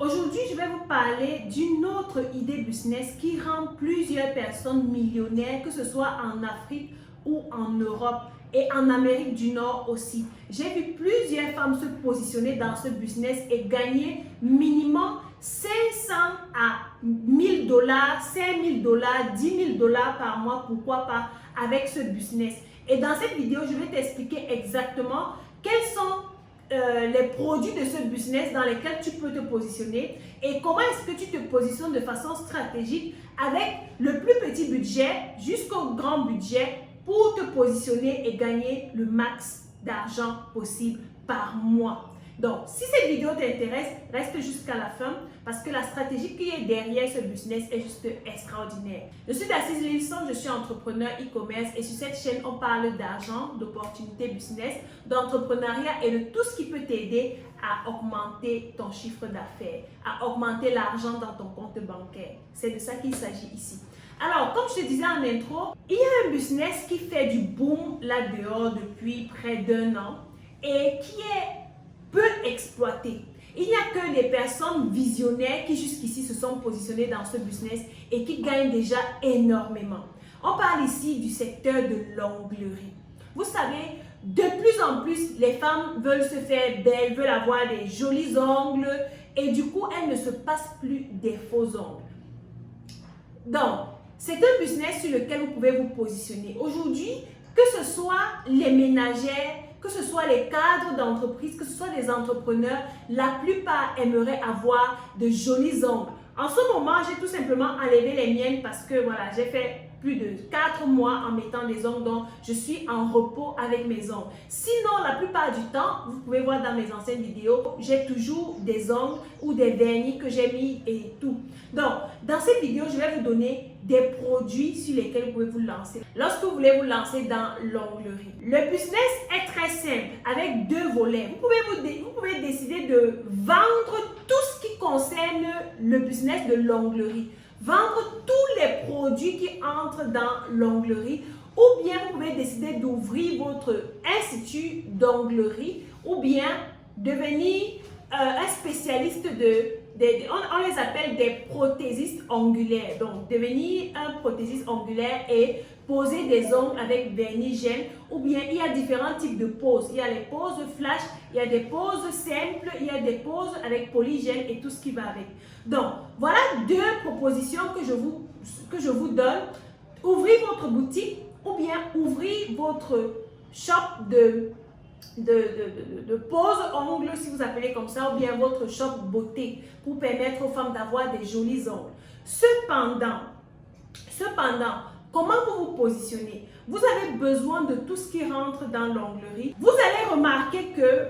Aujourd'hui, je vais vous parler d'une autre idée business qui rend plusieurs personnes millionnaires, que ce soit en Afrique ou en Europe et en Amérique du Nord aussi. J'ai vu plusieurs femmes se positionner dans ce business et gagner minimum 500 à 1000 dollars, 5000 dollars, 10 000 dollars par mois, pourquoi pas, avec ce business. Et dans cette vidéo, je vais t'expliquer exactement quels sont les produits de ce business dans lesquels tu peux te positionner et comment est-ce que tu te positionnes de façon stratégique avec le plus petit budget jusqu'au grand budget pour te positionner et gagner le max d'argent possible par mois. Donc, si cette vidéo t'intéresse, reste jusqu'à la fin parce que la stratégie qui est derrière ce business est juste extraordinaire. Je suis Darcys Lilson, je suis entrepreneur e-commerce et sur cette chaîne, on parle d'argent, d'opportunités business, d'entrepreneuriat et de tout ce qui peut t'aider à augmenter ton chiffre d'affaires, à augmenter l'argent dans ton compte bancaire. C'est de ça qu'il s'agit ici. Alors, comme je te disais en intro, il y a un business qui fait du boom là-dehors depuis près d'1 an et qui est peu exploité. Il n'y a que des personnes visionnaires qui jusqu'ici se sont positionnées dans ce business et qui gagnent déjà énormément. On parle ici du secteur de l'onglerie. Vous savez, de plus en plus, les femmes veulent se faire belles, veulent avoir des jolis ongles et du coup, elles ne se passent plus des faux ongles. Donc, c'est un business sur lequel vous pouvez vous positionner. Aujourd'hui, que ce soit les ménagères, que ce soit les cadres d'entreprise, que ce soit des entrepreneurs, la plupart aimeraient avoir de jolis ongles. En ce moment, j'ai tout simplement enlevé les miennes parce que voilà, j'ai fait plus de 4 mois en mettant des ongles, donc je suis en repos avec mes ongles. Sinon, la plupart du temps, vous pouvez voir dans mes anciennes vidéos, j'ai toujours des ongles ou des vernis que j'ai mis et tout. Donc, dans cette vidéo, je vais vous donner des produits sur lesquels vous pouvez vous lancer lorsque vous voulez vous lancer dans l'onglerie. Le business est très simple avec 2 volets. Vous pouvez décider de vendre tout ce qui concerne le business de l'onglerie. Vendre tous les produits qui entrent dans l'onglerie ou bien vous pouvez décider d'ouvrir votre institut d'onglerie ou bien devenir un spécialiste on les appelle des prothésistes ongulaires. Donc, devenir un prothésiste ongulaire et poser des ongles avec vernis gel ou bien il y a différents types de poses. Il y a les poses flash, il y a des poses simples, il y a des poses avec polygel et tout ce qui va avec. Donc, voilà 2 propositions que je vous donne. Ouvrez votre boutique ou bien ouvrez votre shop de pose ongles, si vous appelez comme ça, ou bien votre shop beauté pour permettre aux femmes d'avoir des jolis ongles. Cependant, comment vous vous positionnez? Vous avez besoin de tout ce qui rentre dans l'onglerie. Vous allez remarquer que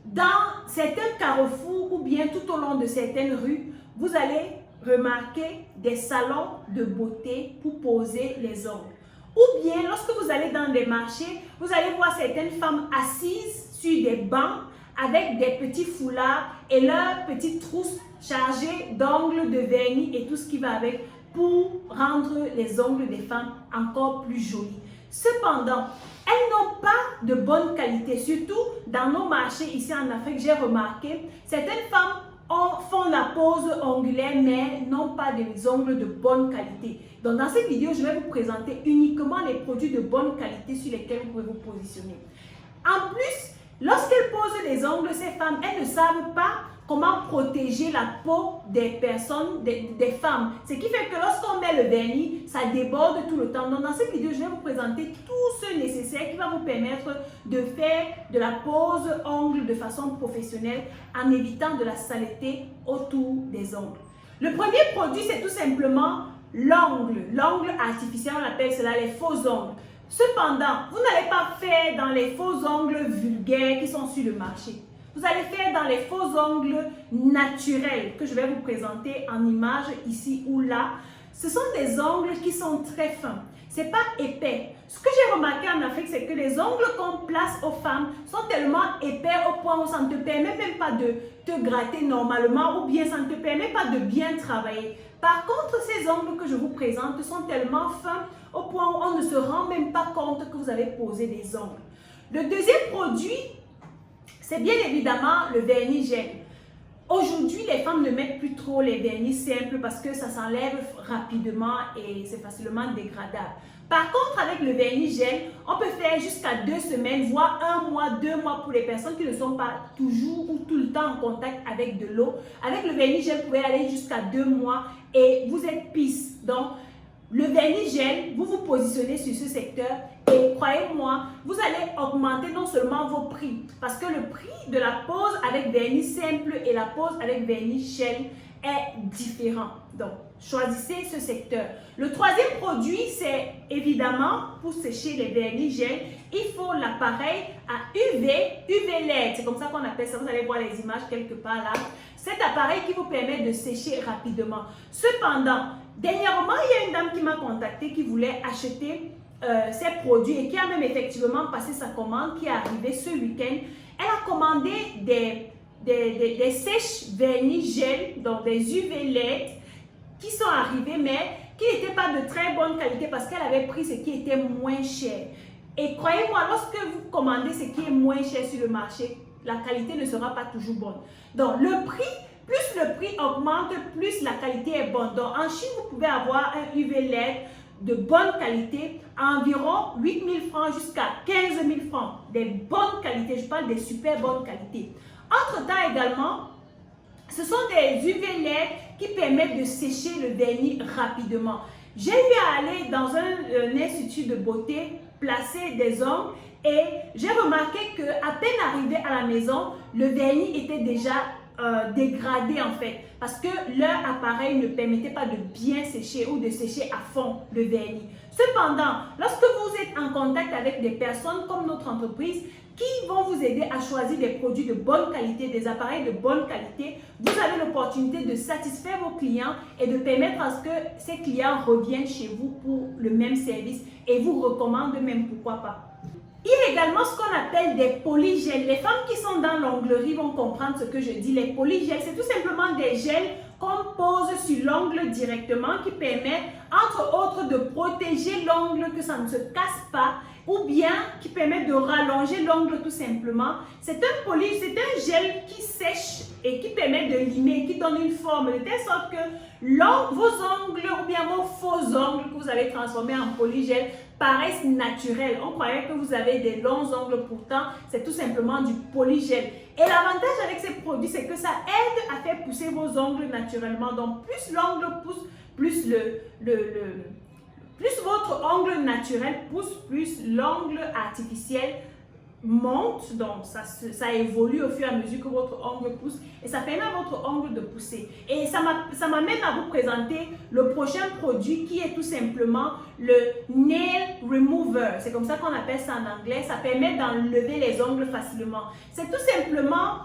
dans certains carrefours ou bien tout au long de certaines rues, vous allez remarquer des salons de beauté pour poser les ongles. Ou bien, lorsque vous allez dans des marchés, vous allez voir certaines femmes assises sur des bancs avec des petits foulards et leurs petites trousses chargées d'ongles, de vernis et tout ce qui va avec pour rendre les ongles des femmes encore plus jolis. Cependant, elles n'ont pas de bonne qualité. Surtout dans nos marchés ici en Afrique, j'ai remarqué, certaines femmes font la pose ongulaire mais n'ont pas des ongles de bonne qualité. Donc dans cette vidéo, je vais vous présenter uniquement les produits de bonne qualité sur lesquels vous pouvez vous positionner. En plus, lorsqu'elles posent les ongles, ces femmes, elles ne savent pas comment protéger la peau des personnes, des femmes. Ce qui fait que lorsqu'on met le vernis, ça déborde tout le temps. Donc dans cette vidéo, je vais vous présenter tout ce nécessaire qui va vous permettre de faire de la pose ongles de façon professionnelle en évitant de la saleté autour des ongles. Le premier produit, c'est tout simplement l'ongle. L'ongle artificiel, on appelle cela les faux ongles. Cependant, vous n'allez pas faire dans les faux ongles vulgaires qui sont sur le marché. Vous allez faire dans les faux ongles naturels que je vais vous présenter en image ici ou là. Ce sont des ongles qui sont très fins. Ce n'est pas épais. Ce que j'ai remarqué en Afrique, c'est que les ongles qu'on place aux femmes sont tellement épais au point où ça ne te permet même pas de te gratter normalement ou bien ça ne te permet pas de bien travailler. Par contre, ces ongles que je vous présente sont tellement fins au point où on ne se rend même pas compte que vous avez posé des ongles. Le deuxième produit, c'est bien évidemment le vernis gel. Aujourd'hui, les femmes ne mettent plus trop les vernis simples parce que ça s'enlève rapidement et c'est facilement dégradable. Par contre, avec le vernis gel, on peut faire jusqu'à 2 semaines, voire 1 mois, 2 mois pour les personnes qui ne sont pas toujours ou tout le temps en contact avec de l'eau. Avec le vernis gel, vous pouvez aller jusqu'à 2 mois et vous êtes pisse. Donc, le vernis gel, vous vous positionnez sur ce secteur et croyez-moi, vous allez augmenter non seulement vos prix, parce que le prix de la pose avec vernis simple et la pose avec vernis gel est différent. Donc, choisissez ce secteur. Le troisième produit, c'est évidemment pour sécher les vernis gel, il faut l'appareil à UV LED. C'est comme ça qu'on appelle ça. Vous allez voir les images quelque part là. Cet appareil qui vous permet de sécher rapidement. Cependant, dernièrement, il y a une dame qui m'a contacté qui voulait acheter ces produits et qui a même effectivement passé sa commande qui est arrivée ce week-end. Elle a commandé des sèches vernis gel, donc des UV LED qui sont arrivés mais qui n'étaient pas de très bonne qualité parce qu'elle avait pris ce qui était moins cher. Et croyez-moi, lorsque vous commandez ce qui est moins cher sur le marché, la qualité ne sera pas toujours bonne. Donc le prix, plus le prix augmente, plus la qualité est bonne. Donc en Chine, vous pouvez avoir un UV LED de bonne qualité à environ 8 000 francs jusqu'à 15 000 francs. Des bonnes qualités, je parle des super bonnes qualités. Entre-temps également, ce sont des UV LED qui permettent de sécher le vernis rapidement. J'ai eu à aller dans un institut de beauté placer des ongles et j'ai remarqué qu'à peine arrivé à la maison, le vernis était déjà dégradé en fait parce que leur appareil ne permettait pas de bien sécher ou de sécher à fond le vernis. Cependant, lorsque vous êtes en contact avec des personnes comme notre entreprise qui vont vous aider à choisir des produits de bonne qualité, des appareils de bonne qualité, vous avez l'opportunité de satisfaire vos clients et de permettre à ce que ces clients reviennent chez vous pour le même service et vous recommandent même, pourquoi pas. Il y a également ce qu'on appelle des polygels. Les femmes qui sont dans l'onglerie vont comprendre ce que je dis. Les polygels, c'est tout simplement des gels qu'on pose sur l'ongle directement qui permet, entre autres, de protéger l'ongle, que ça ne se casse pas, ou bien qui permet de rallonger l'ongle tout simplement. C'est un gel qui sèche et qui permet de limer, qui donne une forme de telle sorte que vos ongles ou bien vos faux ongles que vous avez transformés en polygel paraissent naturels. On croyait que vous avez des longs ongles, pourtant c'est tout simplement du polygel. Et l'avantage avec ces produits, c'est que ça aide à faire pousser vos ongles naturellement. Donc plus l'ongle pousse, plus plus votre ongle naturel pousse, plus l'ongle artificiel monte. Donc ça évolue au fur et à mesure que votre ongle pousse et ça permet à votre ongle de pousser. Et ça m'amène à vous présenter le prochain produit qui est tout simplement le Nail Remover. C'est comme ça qu'on appelle ça en anglais. Ça permet d'enlever les ongles facilement. C'est tout simplement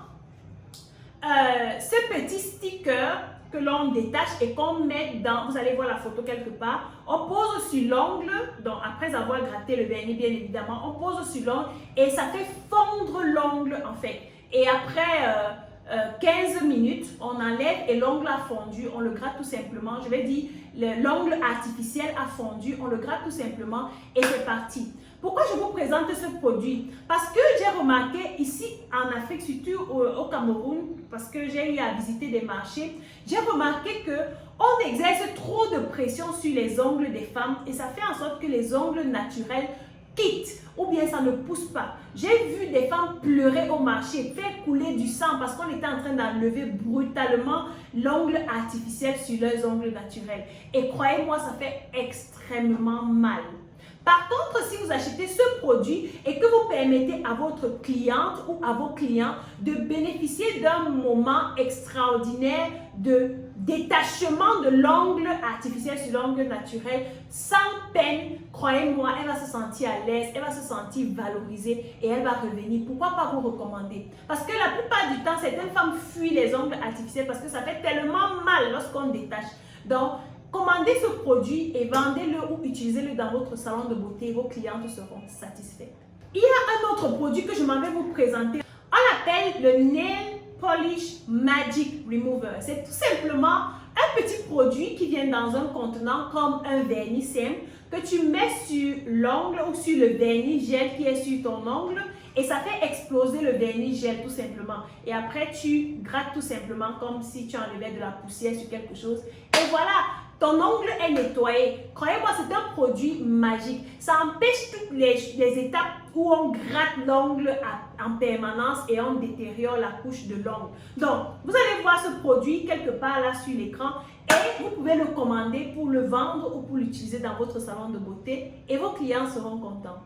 ce petit sticker que l'on détache et qu'on met dans, vous allez voir la photo quelque part, on pose sur l'ongle, donc après avoir gratté le vernis bien évidemment, on pose sur l'ongle et ça fait fondre l'ongle en fait. Et après 15 minutes, on enlève et l'ongle a fondu, on le gratte tout simplement, je vais dire l'ongle artificiel a fondu, on le gratte tout simplement et c'est parti. Pourquoi je vous présente ce produit? Parce que j'ai remarqué ici en Afrique, surtout au Cameroun, parce que j'ai eu à visiter des marchés, j'ai remarqué qu'on exerce trop de pression sur les ongles des femmes et ça fait en sorte que les ongles naturels quittent ou bien ça ne pousse pas. J'ai vu des femmes pleurer au marché, faire couler du sang parce qu'on était en train d'enlever brutalement l'ongle artificiel sur leurs ongles naturels. Et croyez-moi, ça fait extrêmement mal. Par contre, si vous achetez ce produit et que vous permettez à votre cliente ou à vos clients de bénéficier d'un moment extraordinaire de détachement de l'ongle artificiel sur l'ongle naturel, sans peine, croyez-moi, elle va se sentir à l'aise, elle va se sentir valorisée et elle va revenir. Pourquoi pas vous recommander? Parce que la plupart du temps, certaines femmes fuient les ongles artificiels parce que ça fait tellement mal lorsqu'on détache. Donc, commandez ce produit et vendez-le ou utilisez-le dans votre salon de beauté et vos clientes seront satisfaits. Il y a un autre produit que je m'en vais vous présenter. On l'appelle le Nail Polish Magic Remover. C'est tout simplement un petit produit qui vient dans un contenant comme un vernis simple que tu mets sur l'ongle ou sur le vernis gel qui est sur ton ongle et ça fait exploser le vernis gel tout simplement. Et après, tu grattes tout simplement comme si tu enlevais de la poussière sur quelque chose. Et voilà, ton ongle est nettoyé. Croyez-moi, c'est un produit magique. Ça empêche toutes les étapes où on gratte l'ongle en permanence et on détériore la couche de l'ongle. Donc, vous allez voir ce produit quelque part là sur l'écran et vous pouvez le commander pour le vendre ou pour l'utiliser dans votre salon de beauté et vos clients seront contents.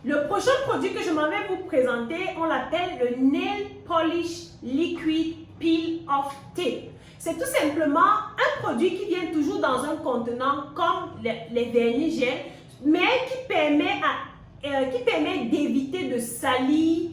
Le prochain produit que je m'en vais vous présenter, on l'appelle le Nail Polish Liquid Peel Off Tape. C'est tout simplement un produit qui vient toujours dans un contenant comme les vernis gel, mais qui permet d'éviter de salir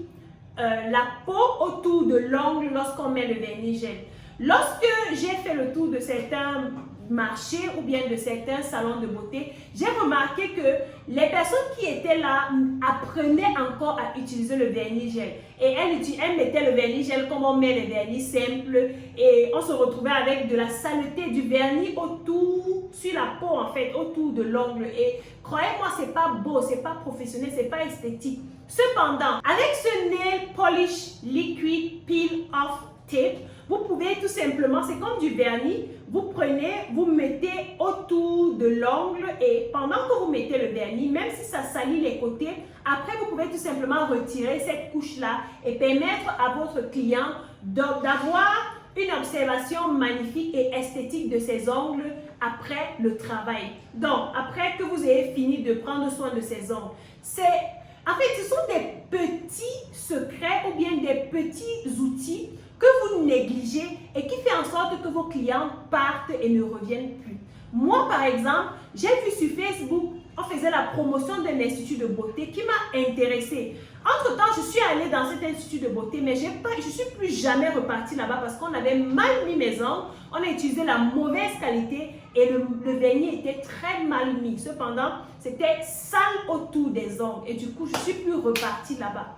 la peau autour de l'ongle lorsqu'on met le vernis gel. Lorsque j'ai fait le tour de certains marchés ou bien de certains salons de beauté, j'ai remarqué que les personnes qui étaient là apprenaient encore à utiliser le vernis gel. Et elles mettaient le vernis gel comme on met le vernis simple et on se retrouvait avec de la saleté du vernis autour, sur la peau en fait, autour de l'ongle. Et croyez-moi, c'est pas beau, c'est pas professionnel, c'est pas esthétique. Cependant, avec ce Nail Polish Liquid Peel Off Tape, vous pouvez tout simplement, c'est comme du vernis, vous prenez, vous mettez autour de l'ongle et pendant que vous mettez le vernis, même si ça salit les côtés, après vous pouvez tout simplement retirer cette couche-là et permettre à votre client d'avoir une observation magnifique et esthétique de ses ongles après le travail. Donc, après que vous ayez fini de prendre soin de ses ongles, en fait, ce sont des petits secrets ou bien des petits outils que vous négligez et qui fait en sorte que vos clients partent et ne reviennent plus. Moi, par exemple, j'ai vu sur Facebook, on faisait la promotion d'un institut de beauté qui m'a intéressée. Entre-temps, je suis allée dans cet institut de beauté, mais je ne suis plus jamais repartie là-bas parce qu'on avait mal mis mes ongles, on a utilisé la mauvaise qualité et le vernis était très mal mis. Cependant, c'était sale autour des ongles et du coup, je ne suis plus repartie là-bas.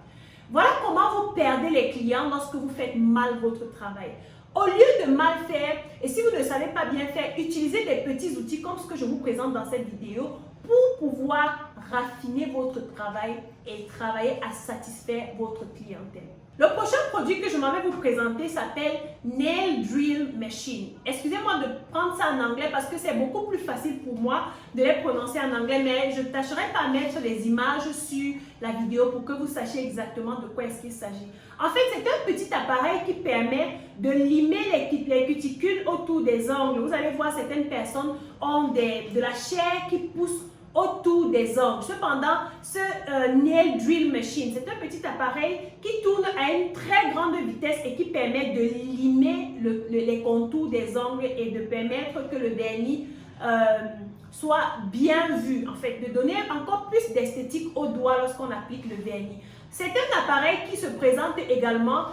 Voilà comment vous perdez les clients lorsque vous faites mal votre travail. Au lieu de mal faire, et si vous ne savez pas bien faire, utilisez des petits outils comme ce que je vous présente dans cette vidéo pour pouvoir raffiner votre travail et travailler à satisfaire votre clientèle. Le prochain produit que je m'en vais vous présenter s'appelle Nail Drill Machine. Excusez-moi de prendre ça en anglais parce que c'est beaucoup plus facile pour moi de les prononcer en anglais, mais je ne tâcherai pas mettre les images sur la vidéo pour que vous sachiez exactement de quoi est-ce qu'il s'agit. En fait, c'est un petit appareil qui permet de limer les cuticules autour des ongles. Vous allez voir, certaines personnes ont de la chair qui pousse autour des ongles. Cependant, ce Nail Drill Machine, c'est un petit appareil qui tourne à une très grande vitesse et qui permet de limer les contours des ongles et de permettre que le vernis soit bien vu, en fait, de donner encore plus d'esthétique au doigt lorsqu'on applique le vernis. C'est un appareil qui se présente également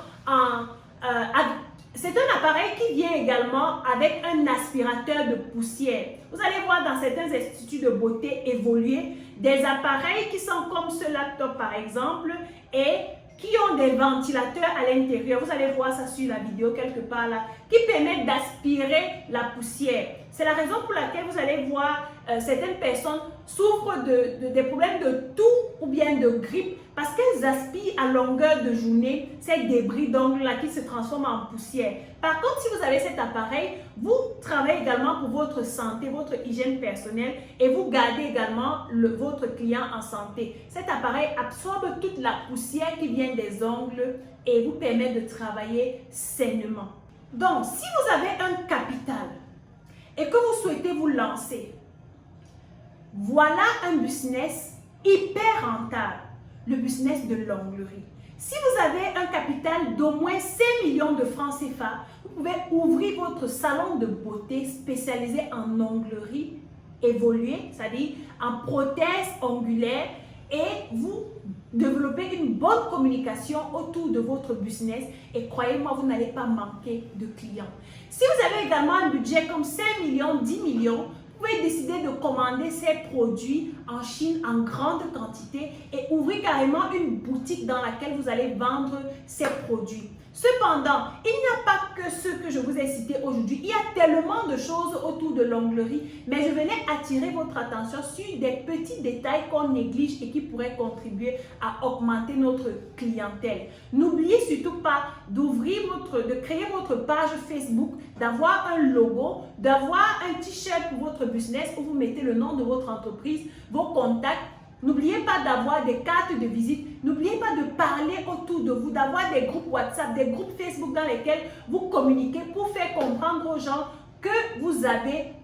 c'est un appareil qui vient également avec un aspirateur de poussière. Vous allez voir dans certains instituts de beauté évoluer des appareils qui sont comme ce laptop par exemple et qui ont des ventilateurs à l'intérieur. Vous allez voir ça sur la vidéo quelque part là, qui permettent d'aspirer la poussière. C'est la raison pour laquelle vous allez voir certaines personnes souffrent des problèmes de toux ou bien de grippe parce qu'elles aspirent à longueur de journée ces débris d'ongles là qui se transforment en poussière. Par contre, si vous avez cet appareil, vous travaillez également pour votre santé, votre hygiène personnelle et vous gardez également votre client en santé. Cet appareil absorbe toute la poussière qui vient des ongles et vous permet de travailler sainement. Donc, si vous avez un capital et que vous souhaitez vous lancer, voilà un business hyper rentable, le business de l'onglerie. Si vous avez un capital d'au moins 5 millions de francs CFA, vous pouvez ouvrir votre salon de beauté spécialisé en onglerie évoluée, c'est-à-dire en prothèse ongulaire, et vous développez une bonne communication autour de votre business et croyez-moi, vous n'allez pas manquer de clients. Si vous avez également un budget comme 5 millions, 10 millions, vous pouvez décider de commander ces produits en Chine en grande quantité et ouvrir carrément une boutique dans laquelle vous allez vendre ces produits. Cependant, il n'y a pas que ce que je vous ai cité aujourd'hui. Il y a tellement de choses autour de l'onglerie, mais je venais attirer votre attention sur des petits détails qu'on néglige et qui pourraient contribuer à augmenter notre clientèle. N'oubliez surtout pas de créer votre page Facebook, d'avoir un logo, d'avoir un t-shirt pour votre business où vous mettez le nom de votre entreprise, vos contacts. N'oubliez pas d'avoir des cartes de visite. N'oubliez pas de parler autour de vous, d'avoir des groupes WhatsApp, des groupes Facebook dans lesquels vous communiquez pour faire comprendre aux gens que vous avez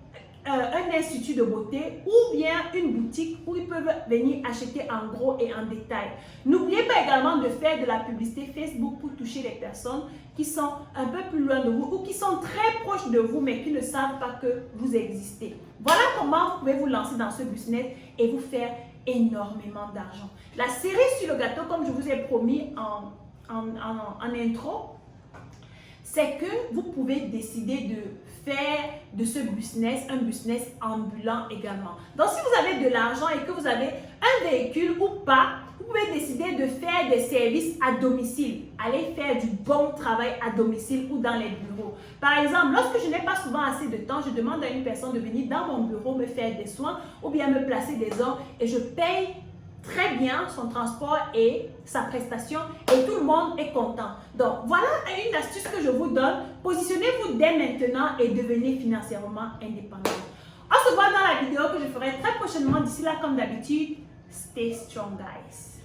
un institut de beauté ou bien une boutique où ils peuvent venir acheter en gros et en détail. N'oubliez pas également de faire de la publicité Facebook pour toucher les personnes qui sont un peu plus loin de vous ou qui sont très proches de vous mais qui ne savent pas que vous existez. Voilà comment vous pouvez vous lancer dans ce business et vous faire énormément d'argent. La cerise sur le gâteau, comme je vous ai promis en intro, c'est que vous pouvez décider de faire de ce business un business ambulant également. Donc, si vous avez de l'argent et que vous avez un véhicule ou pas, vous pouvez décider de faire des services à domicile. Allez faire du bon travail à domicile ou dans les bureaux. Par exemple, lorsque je n'ai pas souvent assez de temps, je demande à une personne de venir dans mon bureau me faire des soins ou bien me placer des ordres et je paye très bien son transport et sa prestation et tout le monde est content. Donc, voilà une astuce que je vous donne. Positionnez-vous dès maintenant et devenez financièrement indépendant. On se voit dans la vidéo que je ferai très prochainement. D'ici là, comme d'habitude, stay strong, guys.